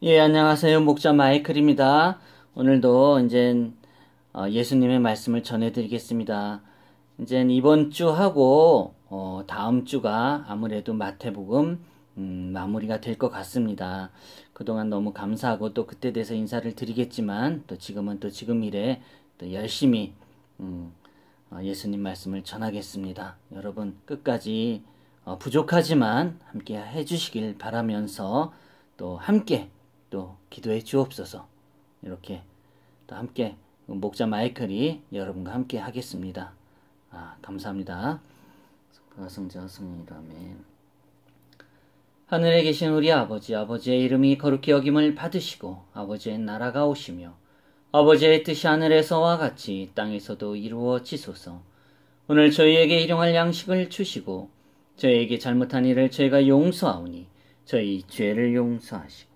예, 안녕하세요. 목자 마이클입니다. 오늘도 이제 예수님의 말씀을 전해드리겠습니다. 이제 이번 주 하고 다음 주가 아무래도 마태복음 마무리가 될 것 같습니다. 그동안 너무 감사하고 또 그때 돼서 인사를 드리겠지만 또 지금은 또 지금 일에 또 열심히 예수님 말씀을 전하겠습니다. 여러분 끝까지 부족하지만 함께 해주시길 바라면서 또 함께 또 기도해 주옵소서. 이렇게 또 함께 목자 마이클이 여러분과 함께 하겠습니다. 감사합니다. 성자 성령 아멘. 하늘에 계신 우리 아버지, 아버지의 이름이 거룩히 여김을 받으시고 아버지의 나라가 오시며 아버지의 뜻이 하늘에서와 같이 땅에서도 이루어지소서. 오늘 저희에게 일용할 양식을 주시고 저희에게 잘못한 일을 저희가 용서하오니 저희 죄를 용서하시고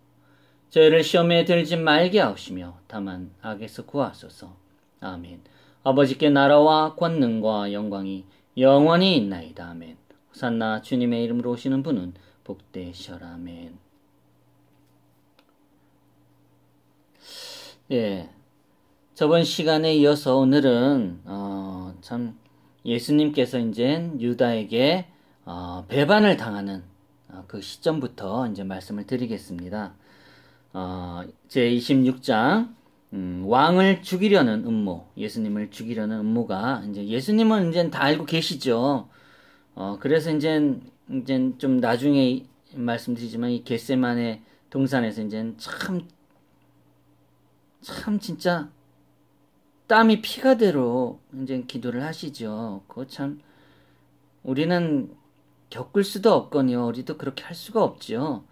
저희를 시험에 들지 말게 하시며 다만 악에서 구하소서. 아멘. 아버지께 나라와 권능과 영광이 영원히 있나이다. 아멘. 호산나 주님의 이름으로 오시는 분은 복되시어라. 아멘. 예, 저번 시간에 이어서 오늘은 참 예수님께서 이제 유다에게 배반을 당하는 그 시점부터 이제 말씀을 드리겠습니다. 제 26장 왕을 죽이려는 음모, 예수님을 죽이려는 음모가 이제 예수님은 이제 다 알고 계시죠. 그래서 이제 좀 나중에 말씀드리지만 이 겟세마네 동산에서 이제 참 진짜 땀이 피가 되로 이제 기도를 하시죠. 그거 참 우리는 겪을 수도 없거니와 우리도 그렇게 할 수가 없죠.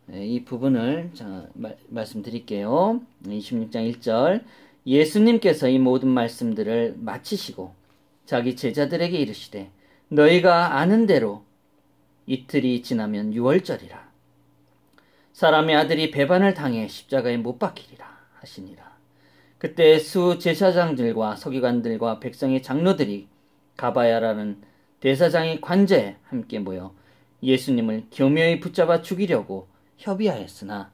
네, 이 부분을 말씀드릴게요. 26장 1절 예수님께서 이 모든 말씀들을 마치시고 자기 제자들에게 이르시되 너희가 아는 대로 이틀이 지나면 유월절이라 사람의 아들이 배반을 당해 십자가에 못 박히리라 하시니라. 그때 수 제사장들과 서기관들과 백성의 장로들이 가바야라는 대사장의 관제에 함께 모여 예수님을 교묘히 붙잡아 죽이려고 협의하였으나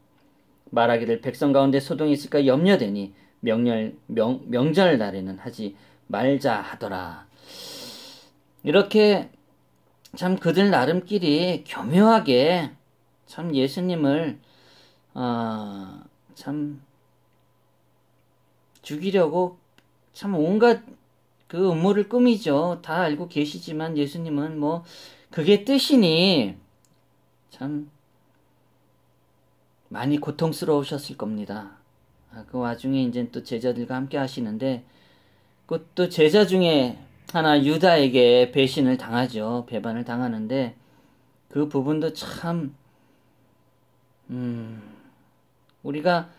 말하기를 백성 가운데 소동이 있을까 염려되니 명절 날에는 하지 말자 하더라. 이렇게 참 그들 나름끼리 교묘하게 참 예수님을 참 죽이려고 참 온갖 그 음모를 꾸미죠. 다 알고 계시지만 예수님은 뭐 그게 뜻이니 참 많이 고통스러우셨을 겁니다. 그 와중에 이제 또 제자들과 함께 하시는데 그것도 제자 중에 하나 유다에게 배신을 당하죠. 배반을 당하는데 그 부분도 참 우리가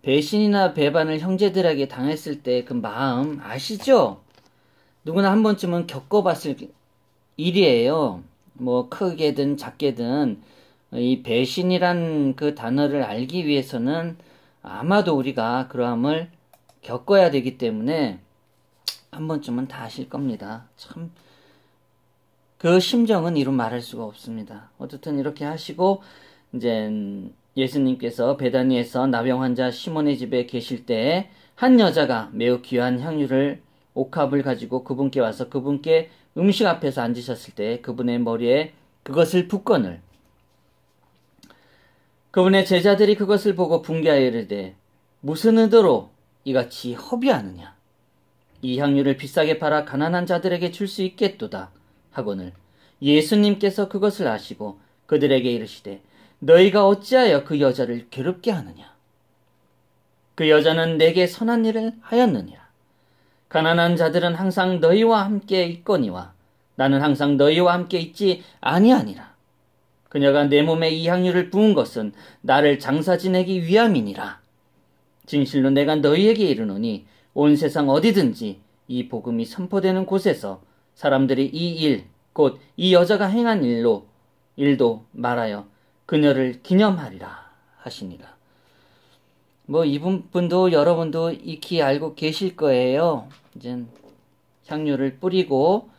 배신이나 배반을 형제들에게 당했을 때 그 마음 아시죠? 누구나 한 번쯤은 겪어봤을 일이에요. 뭐 크게든 작게든 이 배신이란 그 단어를 알기 위해서는 아마도 우리가 그러함을 겪어야 되기 때문에 한 번쯤은 다 아실 겁니다. 참 그 심정은 이루 말할 수가 없습니다. 어쨌든 이렇게 하시고 이제 예수님께서 베다니에서 나병 환자 시몬의 집에 계실 때 한 여자가 매우 귀한 향유를 옥합을 가지고 그분께 와서 그분께 음식 앞에서 앉으셨을 때 그분의 머리에 그것을 붓거늘 그분의 제자들이 그것을 보고 분개하여 이르되 무슨 의도로 이같이 허비하느냐 이 향유를 비싸게 팔아 가난한 자들에게 줄 수 있겠도다 하거늘 예수님께서 그것을 아시고 그들에게 이르시되 너희가 어찌하여 그 여자를 괴롭게 하느냐 그 여자는 내게 선한 일을 하였느니라 가난한 자들은 항상 너희와 함께 있거니와 나는 항상 너희와 함께 있지 아니하니라 그녀가 내 몸에 이 향유를 부은 것은 나를 장사 지내기 위함이니라 진실로 내가 너희에게 이르노니 온 세상 어디든지 이 복음이 선포되는 곳에서 사람들이 이 일 곧 이 여자가 행한 일도 말하여 그녀를 기념하리라 하시니라. 뭐 이 부분도 여러분도 익히 알고 계실 거예요. 이제 향유를 뿌리고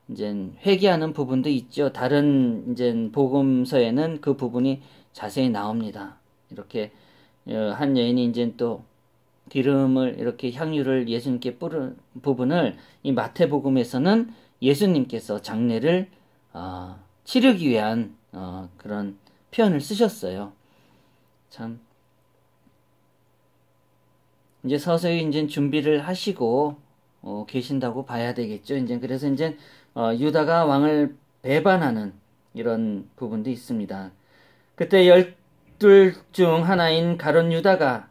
이제 회개하는 부분도 있죠. 다른 이제 복음서에는 그 부분이 자세히 나옵니다. 이렇게 한 여인이 이제 또 기름을 이렇게 향유를 예수님께 뿌린 부분을 이 마태복음에서는 예수님께서 장례를 치르기 위한 그런 표현을 쓰셨어요. 참 이제 서서히 이제 준비를 하시고 계신다고 봐야 되겠죠. 이제 그래서 이제 유다가 왕을 배반하는 이런 부분도 있습니다. 그때 12 중 하나인 가룟 유다가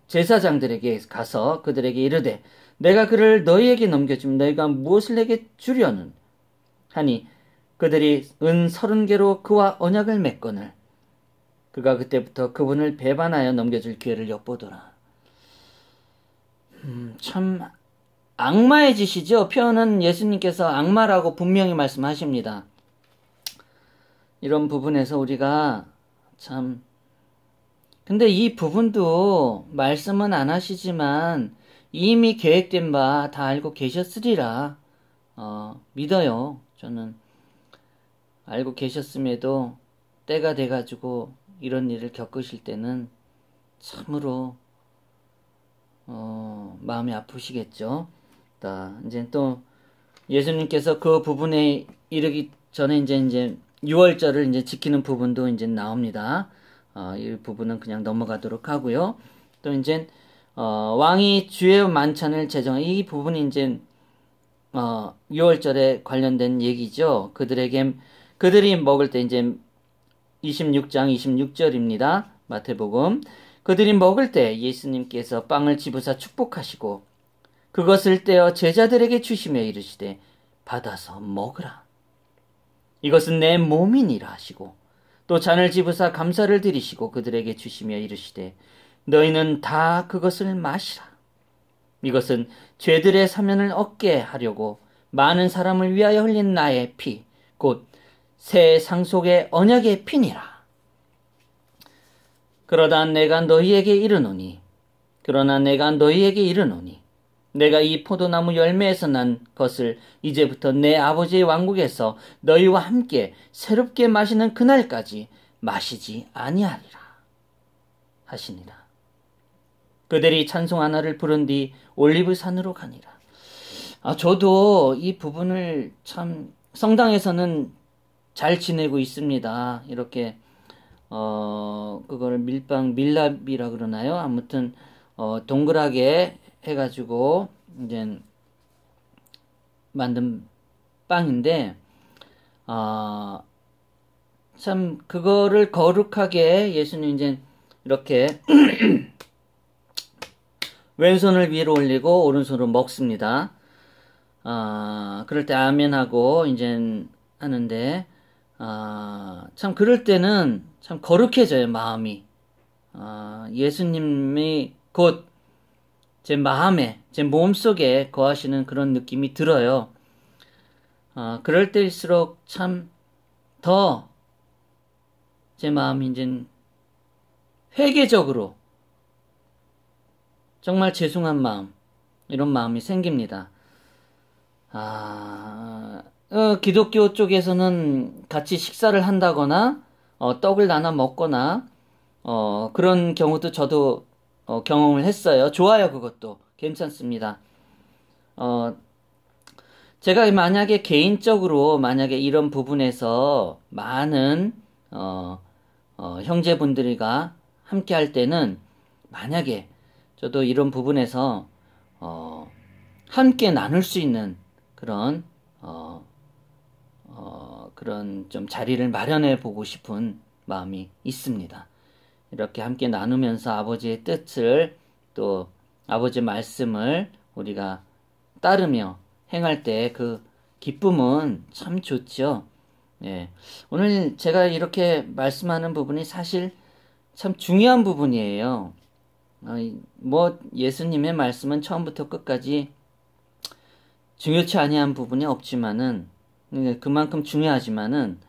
제사장들에게 가서 그들에게 이르되 내가 그를 너희에게 넘겨주면 너희가 무엇을 내게 주려는 하니 그들이 은 30개로 그와 언약을 맺거늘 그가 그때부터 그분을 배반하여 넘겨줄 기회를 엿보더라. 참 악마의 짓이죠. 표현은 예수님께서 악마라고 분명히 말씀하십니다. 이런 부분에서 우리가 참 근데 이 부분도 말씀은 안 하시지만 이미 계획된 바 다 알고 계셨으리라 믿어요. 저는 알고 계셨음에도 때가 돼가지고 이런 일을 겪으실 때는 참으로 마음이 아프시겠죠. 이제 또 예수님께서 그 부분에 이르기 전에 이제 6월절을 이제 지키는 부분도 이제 나옵니다. 이 부분은 그냥 넘어가도록 하고요. 또 이제 왕이 주의 만찬을 제정한 이 부분이 이제 6월절에 관련된 얘기죠. 그들이 먹을 때 이제 26장 26절입니다. 마태복음. 그들이 먹을 때 예수님께서 빵을 집으사 축복하시고 그것을 떼어 제자들에게 주시며 이르시되 받아서 먹으라. 이것은 내 몸이니라 하시고 또 잔을 집으사 감사를 드리시고 그들에게 주시며 이르시되 너희는 다 그것을 마시라. 이것은 죄들의 사면을 얻게 하려고 많은 사람을 위하여 흘린 나의 피, 곧 새 상속의 언약의 피니라. 그러나 내가 너희에게 이르노니 내가 이 포도나무 열매에서 난 것을 이제부터 내 아버지의 왕국에서 너희와 함께 새롭게 마시는 그날까지 마시지 아니하리라 하시니라. 그들이 찬송 하나를 부른 뒤 올리브산으로 가니라. 저도 이 부분을 참 성당에서는 잘 지내고 있습니다. 이렇게 그거를 밀랍이라 그러나요? 아무튼 동그랗게 해가지고 이제 만든 빵인데 참 그거를 거룩하게 예수님 이제 이렇게 왼손을 위로 올리고 오른손으로 먹습니다. 그럴 때 아멘하고 이제 하는데 참 그럴 때는 참 거룩해져요, 마음이. 예수님이 곧 제 마음에, 제 몸속에 거하시는 그런 느낌이 들어요. 그럴 때일수록 참 더 제 마음이 이제 회개적으로 정말 죄송한 마음, 이런 마음이 생깁니다. 기독교 쪽에서는 같이 식사를 한다거나 떡을 나눠 먹거나 그런 경우도 저도 경험을 했어요. 좋아요. 그것도 괜찮습니다. 제가 만약에 개인적으로 만약에 이런 부분에서 많은 형제분들과 함께 할 때는 만약에 저도 이런 부분에서 함께 나눌 수 있는 그런 그런 좀 자리를 마련해 보고 싶은 마음이 있습니다. 이렇게 함께 나누면서 아버지의 뜻을 또 아버지의 말씀을 우리가 따르며 행할 때 그 기쁨은 참 좋죠. 예. 오늘 제가 이렇게 말씀하는 부분이 사실 참 중요한 부분이에요. 예수님의 말씀은 처음부터 끝까지 중요치 아니한 부분이 없지만은 그만큼 중요하지만은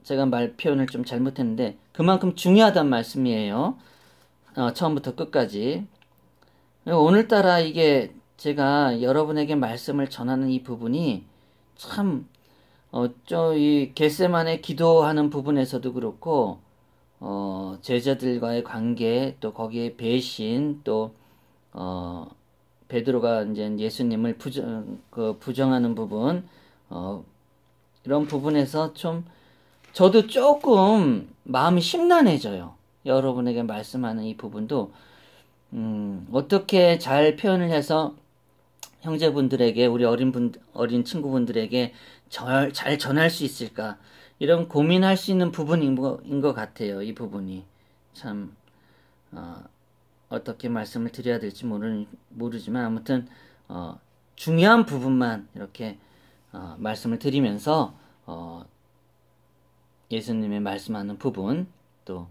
제가 표현을 좀 잘못했는데 그만큼 중요하단 말씀이에요. 처음부터 끝까지. 오늘따라 이게 제가 여러분에게 말씀을 전하는 이 부분이 참 이 겟세마네 기도하는 부분에서도 그렇고, 제자들과의 관계, 또 거기에 배신, 또, 베드로가 이제 예수님을 부정하는 부분, 이런 부분에서 저도 조금 마음이 심란해져요. 여러분에게 말씀하는 이 부분도, 어떻게 잘 표현을 해서 형제분들에게, 우리 어린 친구분들에게 잘 전할 수 있을까? 이런 고민할 수 있는 부분인 것 같아요. 이 부분이. 참, 어떻게 말씀을 드려야 될지 모르지만, 아무튼, 중요한 부분만 이렇게, 말씀을 드리면서, 예수님의 말씀하는 부분, 또,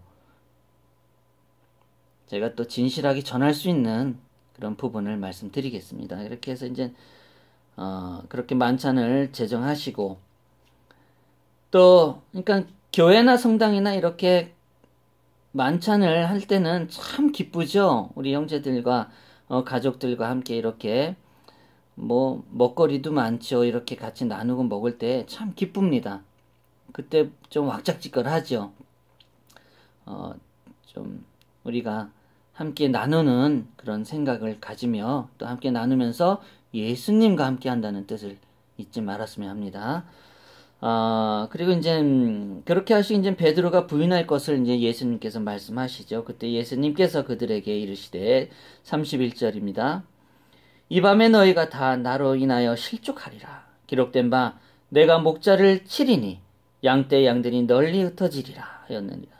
제가 또 진실하게 전할 수 있는 그런 부분을 말씀드리겠습니다. 이렇게 해서 이제 그렇게 만찬을 제정하시고 또 그러니까 교회나 성당이나 이렇게 만찬을 할 때는 참 기쁘죠. 우리 형제들과 가족들과 함께 이렇게 뭐 먹거리도 많죠. 이렇게 같이 나누고 먹을 때 참 기쁩니다. 그때 좀 왁작지껄하죠. 좀 우리가 함께 나누는 그런 생각을 가지며 또 함께 나누면서 예수님과 함께 한다는 뜻을 잊지 말았으면 합니다. 그리고 이제 그렇게 하시고 이제 베드로가 부인할 것을 이제 예수님께서 말씀하시죠. 그때 예수님께서 그들에게 이르시되 31절입니다. 이 밤에 너희가 다 나로 인하여 실족하리라. 기록된 바 내가 목자를 치리니 양떼 양들이 널리 흩어지리라 하였느니라.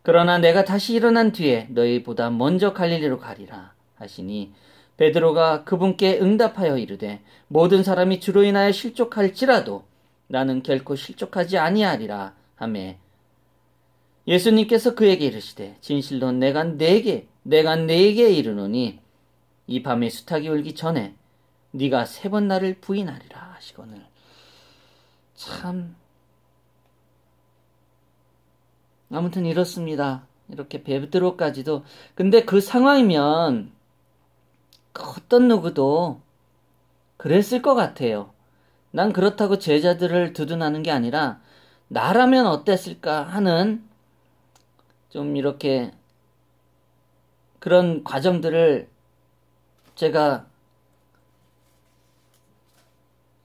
그러나 내가 다시 일어난 뒤에 너희보다 먼저 갈릴리로 가리라 하시니 베드로가 그분께 응답하여 이르되 모든 사람이 주로 인하여 실족할지라도 나는 결코 실족하지 아니하리라 하매 예수님께서 그에게 이르시되 진실로 내가 네게 이르노니 이 밤에 수탉이 울기 전에 네가 3번 나를 부인하리라 하시거늘. 참 아무튼 이렇습니다. 이렇게 베드로까지도. 근데 그 상황이면 어떤 누구도 그랬을 것 같아요. 난 그렇다고 제자들을 두둔하는 게 아니라 나라면 어땠을까 하는 좀 이렇게 그런 과정들을 제가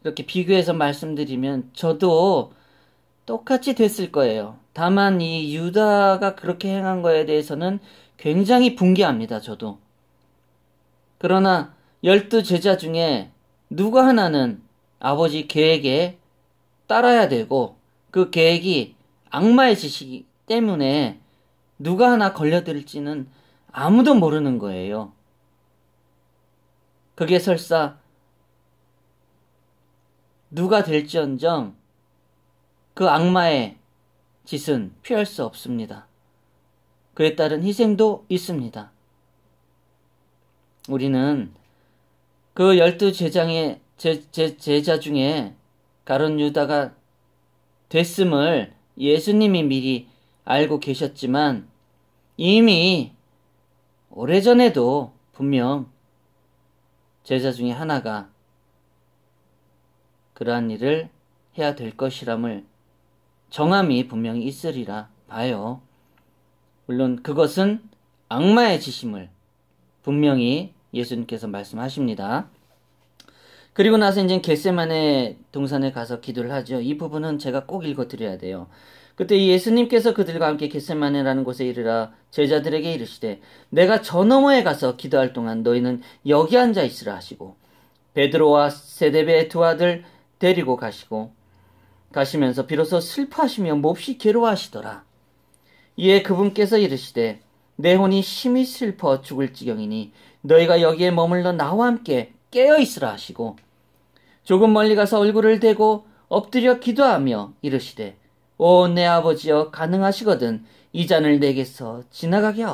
이렇게 비교해서 말씀드리면 저도 똑같이 됐을 거예요. 다만 이 유다가 그렇게 행한 거에 대해서는 굉장히 분개합니다. 저도. 그러나 12제자 중에 누가 하나는 아버지 계획에 따라야 되고 그 계획이 악마의 지시기 때문에 누가 하나 걸려들지는 아무도 모르는 거예요. 그게 설사 누가 될지언정 그 악마의 짓은 피할 수 없습니다. 그에 따른 희생도 있습니다. 우리는 그 12제장의 제자 중에 가룟 유다가 됐음을 예수님이 미리 알고 계셨지만 이미 오래전에도 분명 제자 중에 하나가 그러한 일을 해야 될 것이람을 정함이 분명히 있으리라 봐요. 물론 그것은 악마의 지심을 분명히 예수님께서 말씀하십니다. 그리고 나서 이제 겟세마네 동산에 가서 기도를 하죠. 이 부분은 제가 꼭 읽어드려야 돼요. 그때 예수님께서 그들과 함께 겟세마네라는 곳에 이르라 제자들에게 이르시되 내가 저 너머에 가서 기도할 동안 너희는 여기 앉아 있으라 하시고 베드로와 세데베의 두 아들 데리고 가시면서 비로소 슬퍼하시며 몹시 괴로워하시더라. 이에 그분께서 이르시되 내 혼이 심히 슬퍼 죽을 지경이니 너희가 여기에 머물러 나와 함께 깨어있으라 하시고 조금 멀리 가서 얼굴을 대고 엎드려 기도하며 이르시되 오 내 아버지여 가능하시거든 이 잔을 내게서 지나가게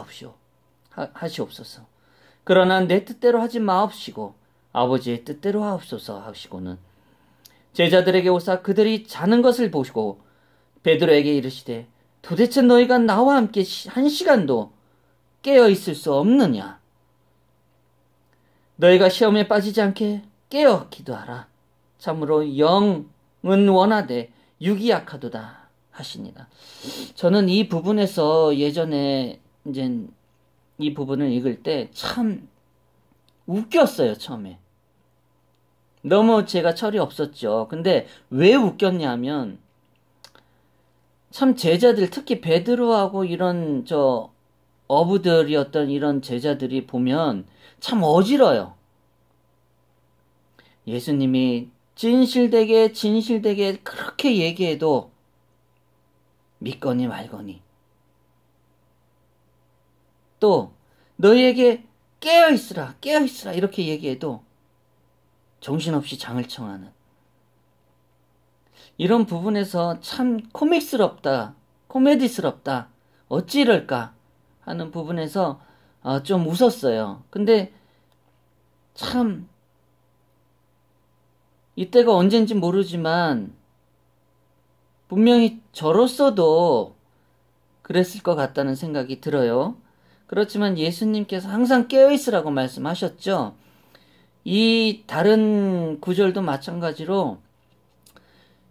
하시옵소서. 그러나 내 뜻대로 하지 마옵시고 아버지의 뜻대로 하옵소서 하시고는 제자들에게 오사 그들이 자는 것을 보시고 베드로에게 이르시되 도대체 너희가 나와 함께 1시간도 깨어있을 수 없느냐? 너희가 시험에 빠지지 않게 깨어 기도하라. 참으로 영은 원하되 육이 약하도다 하시니라. 저는 이 부분에서 예전에 이제 이 부분을 읽을 때 참 웃겼어요, 처음에. 너무 제가 철이 없었죠. 근데 왜 웃겼냐면 참 제자들, 특히 베드로하고 이런 어부들이었던 이런 제자들이 보면 참 어지러요. 예수님이 진실되게 그렇게 얘기해도 믿거니 말거니, 또 너희에게 깨어있으라 이렇게 얘기해도 정신없이 장을 청하는 이런 부분에서 참 코미디스럽다, 어찌 이럴까 하는 부분에서 좀 웃었어요. 근데 참 이때가 언젠지 모르지만 분명히 저로서도 그랬을 것 같다는 생각이 들어요. 그렇지만 예수님께서 항상 깨어있으라고 말씀하셨죠. 이 다른 구절도 마찬가지로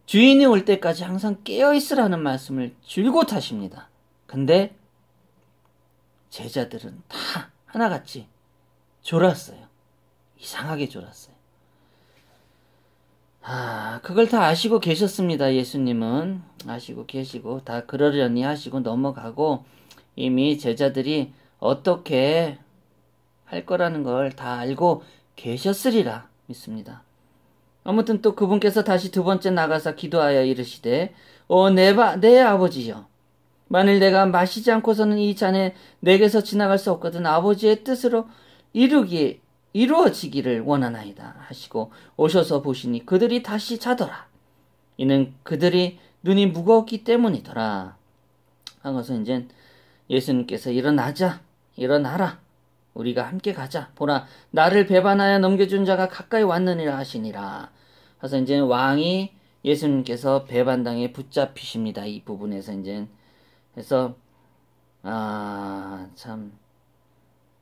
주인이 올 때까지 항상 깨어있으라는 말씀을 줄곧 하십니다. 근데 제자들은 다 하나같이 졸았어요. 이상하게 졸았어요. 그걸 다 아시고 계셨습니다. 예수님은 아시고 계시고 다 그러려니 하시고 넘어가고 이미 제자들이 어떻게 할 거라는 걸 다 알고 계셨으리라 믿습니다. 아무튼 또 그분께서 다시 두 번째 나가사 기도하여 이르시되 내 아버지여, 만일 내가 마시지 않고서는 이 잔에 내게서 지나갈 수 없거든 아버지의 뜻으로 이루어지기를 원하나이다 하시고 오셔서 보시니 그들이 다시 자더라. 이는 그들이 눈이 무거웠기 때문이더라 하고서 이제 예수님께서 일어나라, 우리가 함께 가자. 보라, 나를 배반하여 넘겨준 자가 가까이 왔느니라 하시니라. 그래서 이제 왕이 예수님께서 배반당에 붙잡히십니다. 이 부분에서 이제 그래서 참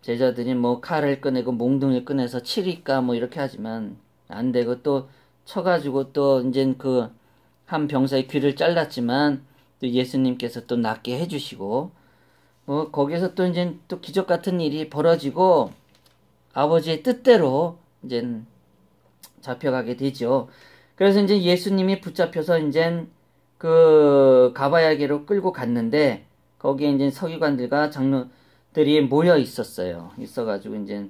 제자들이 뭐 칼을 꺼내고 몽둥이를 꺼내서 치리까 뭐 이렇게 하지만 안 되고 또 쳐가지고 또 이제 그 한 병사의 귀를 잘랐지만 또 예수님께서 또 낫게 해주시고 뭐 거기서 또 이제 또 기적 같은 일이 벌어지고 아버지의 뜻대로 이제 잡혀가게 되죠. 그래서 이제 예수님이 붙잡혀서 이제 그 가바야게로 끌고 갔는데 거기에 이제 서기관들과 장로들이 모여 있어가지고 이제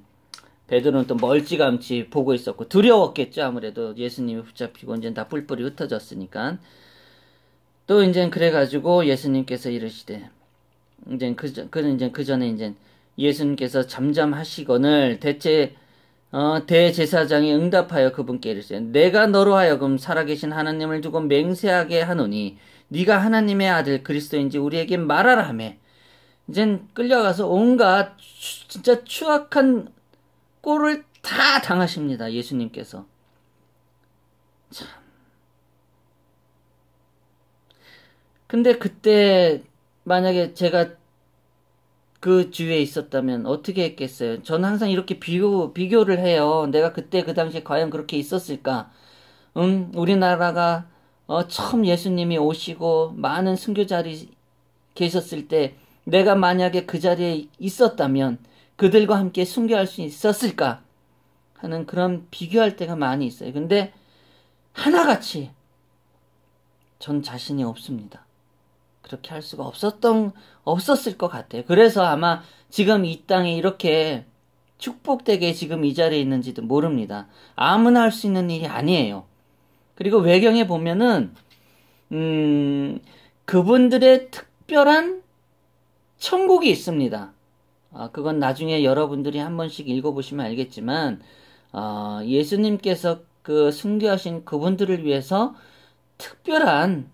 베드로는 또 멀찌감치 보고 있었고 두려웠겠죠. 아무래도 예수님이 붙잡히고 이제 다 뿔뿔이 흩어졌으니까. 또 이제 그래가지고 예수님께서 이르시되 이제 그 전에 이제 예수님께서 잠잠하시거늘 대제사장이 응답하여 그분께 이르시되 내가 너로 하여금 살아계신 하나님을 두고 맹세하게 하노니 네가 하나님의 아들 그리스도인지 우리에게 말하라 하매 이제 끌려가서 온갖 진짜 추악한 꼴을 다 당하십니다. 예수님께서. 참. 근데 그때 만약에 제가 그 주위에 있었다면 어떻게 했겠어요? 저는 항상 이렇게 비교를 해요. 내가 그때 그 당시에 과연 그렇게 있었을까? 우리나라가 처음 예수님이 오시고 많은 순교자들이 계셨을 때 내가 만약에 그 자리에 있었다면 그들과 함께 순교할 수 있었을까 하는 그런 비교할 때가 많이 있어요. 근데 하나같이 전 자신이 없습니다. 그렇게 할 수가 없었을 것 같아요. 그래서 아마 지금 이 땅에 이렇게 축복되게 지금 이 자리에 있는지도 모릅니다. 아무나 할 수 있는 일이 아니에요. 그리고 외경에 보면은 그분들의 특별한 천국이 있습니다. 그건 나중에 여러분들이 한 번씩 읽어보시면 알겠지만 예수님께서 그 순교하신 그분들을 위해서 특별한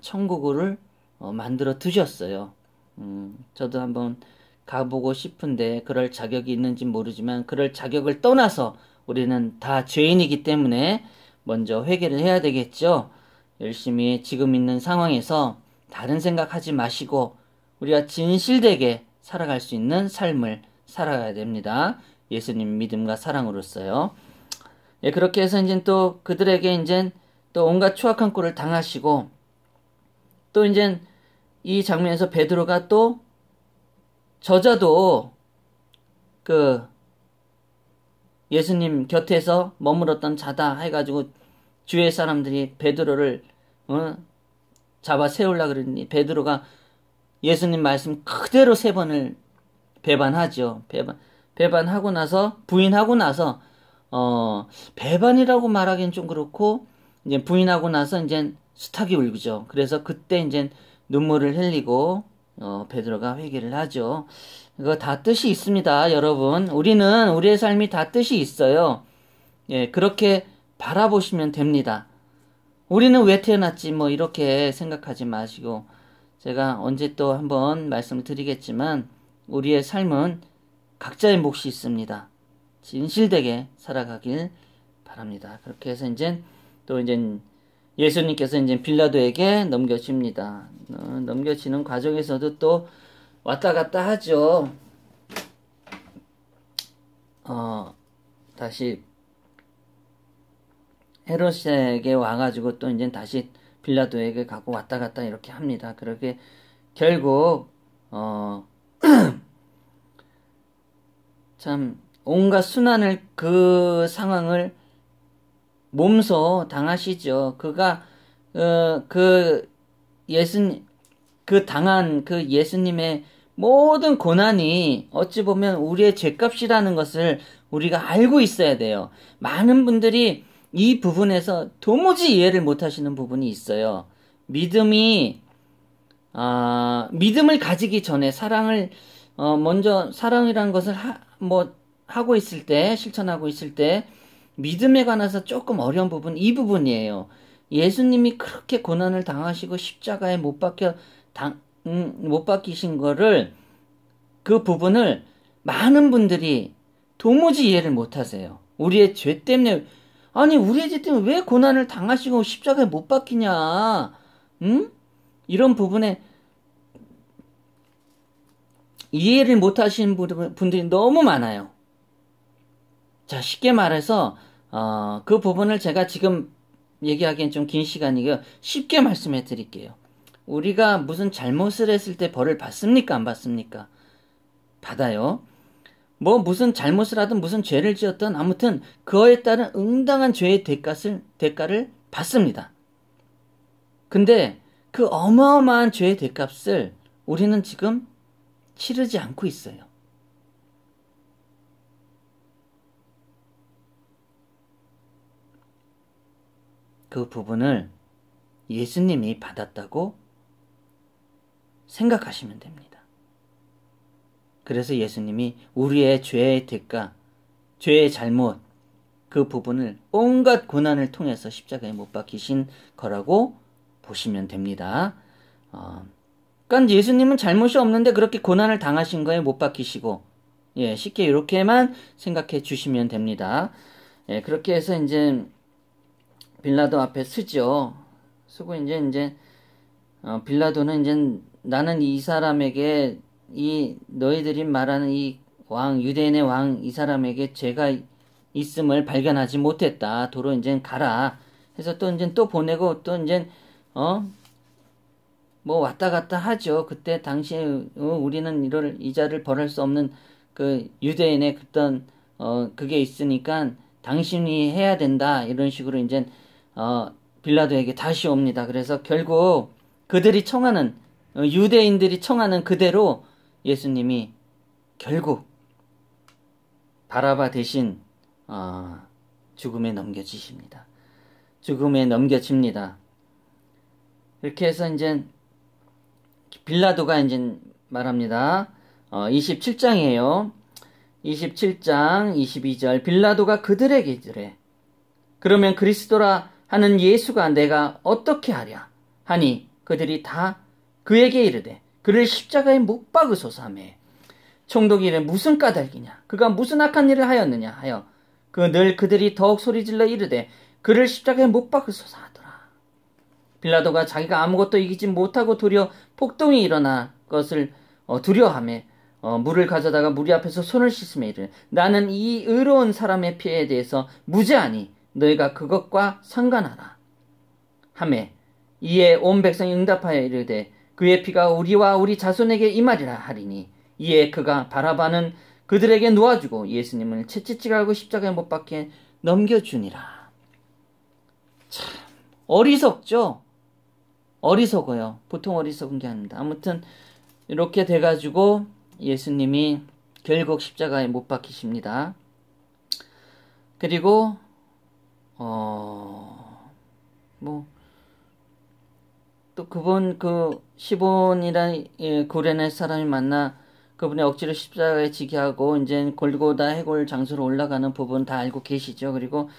천국을 만들어 두셨어요. 저도 한번 가보고 싶은데 그럴 자격이 있는지 모르지만 그럴 자격을 떠나서 우리는 다 죄인이기 때문에 먼저 회개를 해야 되겠죠. 열심히 지금 있는 상황에서 다른 생각하지 마시고 우리가 진실되게 살아갈 수 있는 삶을 살아가야 됩니다. 예수님 믿음과 사랑으로서요. 예, 그렇게 해서 이제 또 그들에게 이제 또 온갖 추악한 꼴을 당하시고, 또 이제 이 장면에서 베드로가 또 저자도 그 예수님 곁에서 머물었던 자다 해가지고 주위의 사람들이 베드로를 잡아 세우려고 그러니 베드로가 예수님 말씀 그대로 3번을 배반하죠. 배반하고 나서 부인하고 나서 배반이라고 말하기는 좀 그렇고 이제 부인하고 나서 이제 수탉이 울죠. 그래서 그때 이제 눈물을 흘리고 베드로가 회개를 하죠. 이거 다 뜻이 있습니다, 여러분. 우리의 삶이 다 뜻이 있어요. 예, 그렇게 바라보시면 됩니다. 우리는 왜 태어났지? 뭐 이렇게 생각하지 마시고 제가 언제 또 한번 말씀을 드리겠지만 우리의 삶은 각자의 몫이 있습니다. 진실되게 살아가길 바랍니다. 그렇게 해서 이제 또 이제 예수님께서 이제 빌라도에게 넘겨집니다. 넘겨지는 과정에서도 또 왔다 갔다 하죠. 다시 헤롯에게 와가지고 또 이제 다시 빌라도에게 가고 왔다 갔다 이렇게 합니다. 그렇게 결국 참 온갖 순환을 그 상황을 몸소 당하시죠. 그가 당한 그 예수님의 모든 고난이 어찌 보면 우리의 죄값이라는 것을 우리가 알고 있어야 돼요. 많은 분들이 이 부분에서 도무지 이해를 못 하시는 부분이 있어요. 믿음을 가지기 전에 먼저 사랑이라는 것을 하고 있을 때, 실천하고 있을 때, 믿음에 관해서 조금 어려운 부분, 이 부분이에요. 예수님이 그렇게 고난을 당하시고 십자가에 못 박히신 거를, 그 부분을 많은 분들이 도무지 이해를 못 하세요. 우리의 죄 때문에, 우리의 죄 때문에 왜 고난을 당하시고 십자가에 못 박히냐, 이런 부분에 이해를 못 하시는 분들이 너무 많아요. 자, 쉽게 말해서, 그 부분을 제가 지금 얘기하기엔 좀 긴 시간이고요. 쉽게 말씀해 드릴게요. 우리가 무슨 잘못을 했을 때 벌을 받습니까? 안 받습니까? 받아요. 무슨 잘못을 하든 무슨 죄를 지었든 아무튼 그거에 따른 응당한 죄의 대가를 받습니다. 근데 그 어마어마한 죄의 대값을 우리는 지금 치르지 않고 있어요. 그 부분을 예수님이 받았다고 생각하시면 됩니다. 그래서 예수님이 우리의 죄의 대가, 죄의 잘못, 그 부분을 온갖 고난을 통해서 십자가에 못 박히신 거라고 보시면 됩니다. 그러니까 예수님은 잘못이 없는데 그렇게 고난을 당하신 거에 못 박히시고, 예, 쉽게 이렇게만 생각해 주시면 됩니다. 예, 그렇게 해서 이제 빌라도 앞에 쓰죠. 쓰고 이제 빌라도는 이제 나는 이 사람에게 너희들이 말하는 이 왕, 유대인의 왕 이 사람에게 죄가 있음을 발견하지 못했다. 도로 이제 가라. 해서 또 이제 또 보내고 또 이제 왔다 갔다 하죠. 그때 당시에 우리는 이자를 벌할 수 없는 그 유대인의 그떤 그게 있으니까 당신이 해야 된다. 이런 식으로 이제 빌라도에게 다시 옵니다. 그래서 결국 그들이 청하는 유대인들이 청하는 그대로 예수님이 결국 바라바 대신 죽음에 넘겨지십니다. 죽음에 넘겨집니다. 이렇게 해서 이제 빌라도가 이제 말합니다. 27장이에요. 27장 22절 빌라도가 그들에게 이르되 그러면 그리스도라 하는 예수가 내가 어떻게 하랴 하니 그들이 다 그에게 이르되 그를 십자가에 못 박으소서 하며 총독이 이르되 무슨 까닭이냐 그가 무슨 악한 일을 하였느냐 하여 늘 그들이 더욱 소리질러 이르되 그를 십자가에 못 박으소서 하더라. 빌라도가 자기가 아무것도 이기지 못하고 도리어 폭동이 일어나 것을 두려워하며 물을 가져다가 무리 앞에서 손을 씻으며 이르되 나는 이 의로운 사람의 피해에 대해서 무죄하니 너희가 그것과 상관하라. 하매 이에 온 백성이 응답하여 이르되 그의 피가 우리와 우리 자손에게 임하리라 하리니 이에 그가 바라바는 그들에게 놓아주고 예수님을 채찍질 갈고 십자가에 못 박게 넘겨주니라. 참 어리석죠? 어리석어요. 보통 어리석은 게 아닙니다. 아무튼 이렇게 돼가지고 예수님이 결국 십자가에 못 박히십니다. 그리고 또 그분 그 시몬이라는 구레네 사람이 만나 그분의 억지로 십자가에 지게 하고 이제 골고다 해골 장소로 올라가는 부분 다 알고 계시죠. 그리고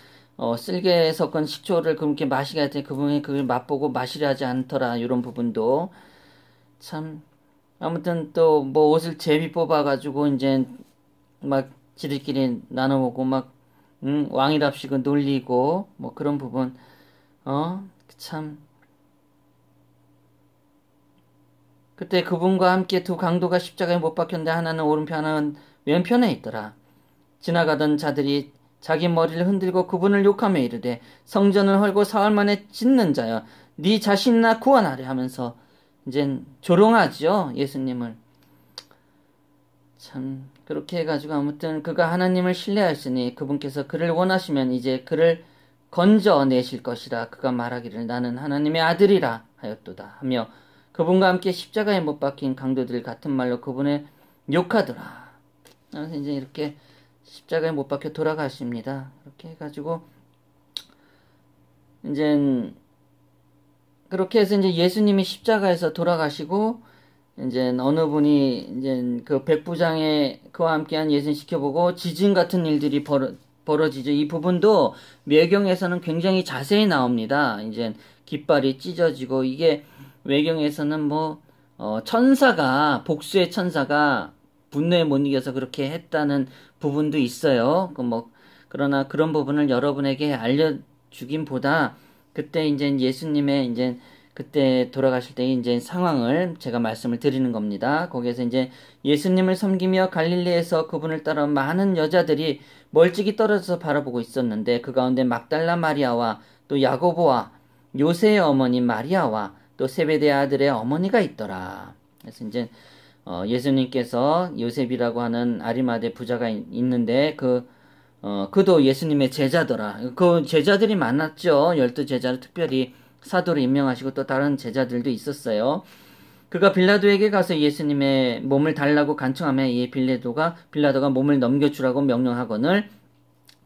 쓸개 섞은 식초를 그분께 마시게 할 때 그분이 그걸 맛보고 마시려 하지 않더라. 이런 부분도 참 아무튼 또 뭐 옷을 제비 뽑아가지고 이제 막 지들끼리 나눠 먹고 막 왕이랍시고 놀리고 뭐 그런 부분 참 그때 그분과 함께 두 강도가 십자가에 못 박혔는데 하나는 오른편 하나는 왼편에 있더라. 지나가던 자들이 자기 머리를 흔들고 그분을 욕하며 이르되 성전을 헐고 사흘 만에 짓는 자여 네 자신이나 구원하래 하면서 이제 조롱하죠. 예수님을. 참 그렇게 해가지고 아무튼 그가 하나님을 신뢰하였으니 그분께서 그를 원하시면 이제 그를 건져내실 것이라. 그가 말하기를 나는 하나님의 아들이라 하였도다 하며 그분과 함께 십자가에 못 박힌 강도들 같은 말로 그분을 욕하더라. 그래서 이제 이렇게 십자가에 못 박혀 돌아가십니다. 이렇게 해가지고 이제 그렇게 해서 이제 예수님이 십자가에서 돌아가시고 이제 어느 분이 이제 그 백부장의 그와 함께한 예수님 지켜보고 지진 같은 일들이 벌어지죠. 이 부분도 외경에서는 굉장히 자세히 나옵니다. 이제 깃발이 찢어지고 이게 외경에서는 뭐 천사가 복수의 천사가 분노에 못 이겨서 그렇게 했다는 부분도 있어요. 그러나 그런 부분을 여러분에게 알려주긴보다 그때 이제 예수님의 이제 그때 돌아가실 때 이제 상황을 제가 말씀을 드리는 겁니다. 거기에서 이제 예수님을 섬기며 갈릴리에서 그분을 따라 많은 여자들이 멀찍이 떨어져서 바라보고 있었는데 그 가운데 막달라 마리아와 또 야고보와 요새의 어머니 마리아와 또 세베대 아들의 어머니가 있더라. 그래서 이제 예수님께서 요셉이라고 하는 아리마대 부자가 있는데 그도 예수님의 제자더라. 그 제자들이 많았죠. 12제자를 특별히 사도로 임명하시고 또 다른 제자들도 있었어요. 그가 빌라도에게 가서 예수님의 몸을 달라고 간청하며 이 빌라도가 몸을 넘겨주라고 명령하거늘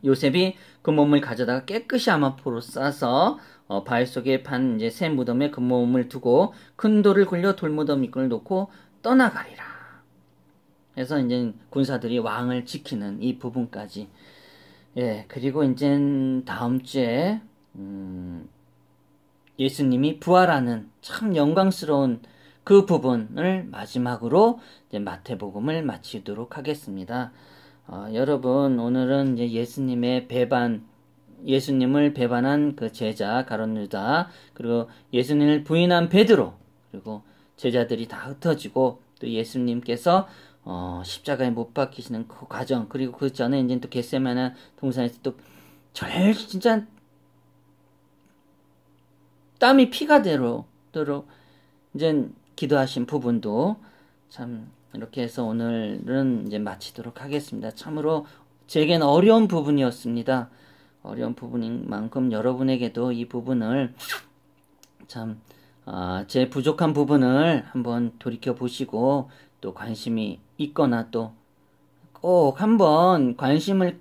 요셉이 그 몸을 가져다가 깨끗이 아마포로 싸서 바위 속에 판 이제 새 무덤에 그 몸을 두고 큰 돌을 굴려 돌무덤 입구를 놓고 떠나가리라. 그래서 이제 군사들이 왕을 지키는 이 부분까지. 예, 그리고 이제 다음 주에 예수님이 부활하는 참 영광스러운 그 부분을 마지막으로 이제 마태복음을 마치도록 하겠습니다. 여러분 오늘은 이제 예수님을 배반한 그 제자 가룟 유다 그리고 예수님을 부인한 베드로 그리고 제자들이 다 흩어지고 또 예수님께서 십자가에 못 박히시는 그 과정 그리고 그 전에 이제 또 겟세마네 동산에서 또 진짜 땀이 피가 되도록 이제 기도하신 부분도 참 이렇게 해서 오늘은 이제 마치도록 하겠습니다. 참으로 제겐 어려운 부분이었습니다. 어려운 부분인 만큼 여러분에게도 이 부분을 참 제 부족한 부분을 한번 돌이켜 보시고 또 관심이 있거나 또 꼭 한번 관심을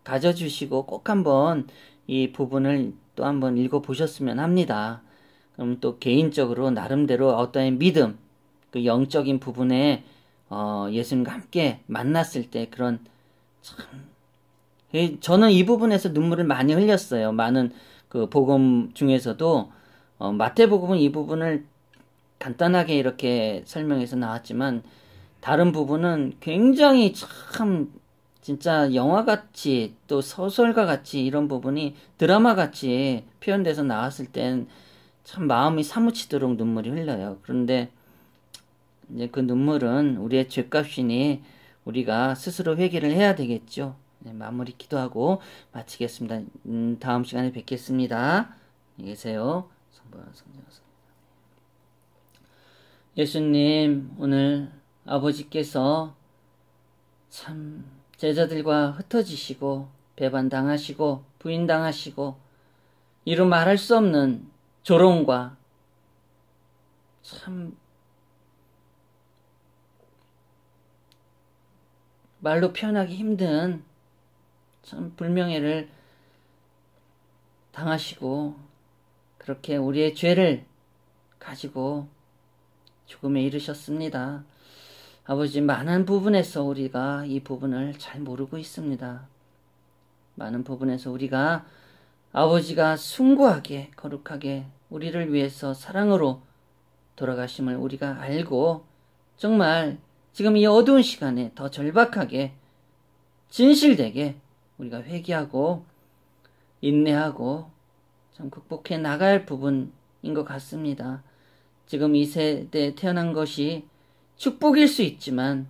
가져주시고 꼭 한번 이 부분을 또 한번 읽어보셨으면 합니다. 그럼 또 개인적으로 나름대로 어떠한 믿음, 그 영적인 부분에 예수님과 함께 만났을 때 그런 참 저는 이 부분에서 눈물을 많이 흘렸어요. 많은 그 복음 중에서도 마태복음은 이 부분을 간단하게 이렇게 설명해서 나왔지만 다른 부분은 굉장히 참 진짜 영화같이 또 소설가같이 이런 부분이 드라마같이 표현돼서 나왔을 땐 참 마음이 사무치도록 눈물이 흘러요. 그런데 이제 그 눈물은 우리의 죄값이니 우리가 스스로 회개를 해야 되겠죠. 네, 마무리 기도하고 마치겠습니다. 다음 시간에 뵙겠습니다. 안녕히 계세요. 예수님, 오늘 아버지께서 참 제자들과 흩어지시고 배반당하시고 부인당하시고 이루 말할 수 없는 조롱과 참 말로 표현하기 힘든 참 불명예를 당하시고 그렇게 우리의 죄를 가지고 죽음에 이르셨습니다. 아버지, 많은 부분에서 우리가 이 부분을 잘 모르고 있습니다. 많은 부분에서 우리가 아버지가 숭고하게 거룩하게 우리를 위해서 사랑으로 돌아가심을 우리가 알고 정말 지금 이 어두운 시간에 더 절박하게 진실되게 우리가 회개하고 인내하고 참 극복해 나가야 할 부분인 것 같습니다. 지금 이 세대에 태어난 것이 축복일 수 있지만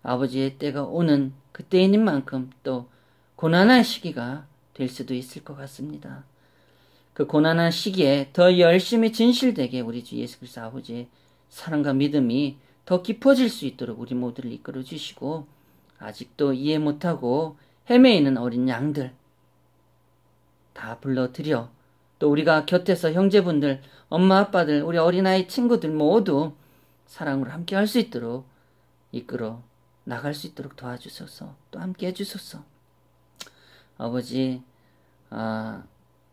아버지의 때가 오는 그때인 만큼 또 고난한 시기가 될 수도 있을 것 같습니다. 그 고난한 시기에 더 열심히 진실되게 우리 주 예수 그리스도 아버지의 사랑과 믿음이 더 깊어질 수 있도록 우리 모두를 이끌어 주시고 아직도 이해 못하고 헤매이는 어린 양들 다 불러들여 또 우리가 곁에서 형제분들, 엄마 아빠들, 우리 어린아이 친구들 모두 사랑으로 함께 할 수 있도록 이끌어 나갈 수 있도록 도와주소서. 또 함께 해주소서. 아버지,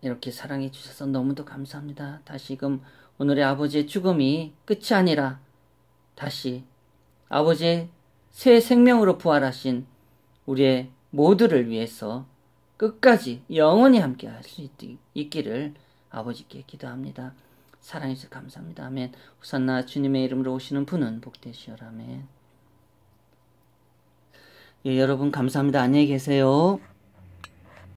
이렇게 사랑해 주셔서 너무도 감사합니다. 다시금 오늘의 아버지의 죽음이 끝이 아니라 다시 아버지의 새 생명으로 부활하신 우리의 모두를 위해서 끝까지 영원히 함께 할 수 있기를 아버지께 기도합니다. 사랑해 주셔서 감사합니다. 아멘. 호산나 주님의 이름으로 오시는 분은 복되시오라. 아멘. 예, 여러분 감사합니다. 안녕히 계세요.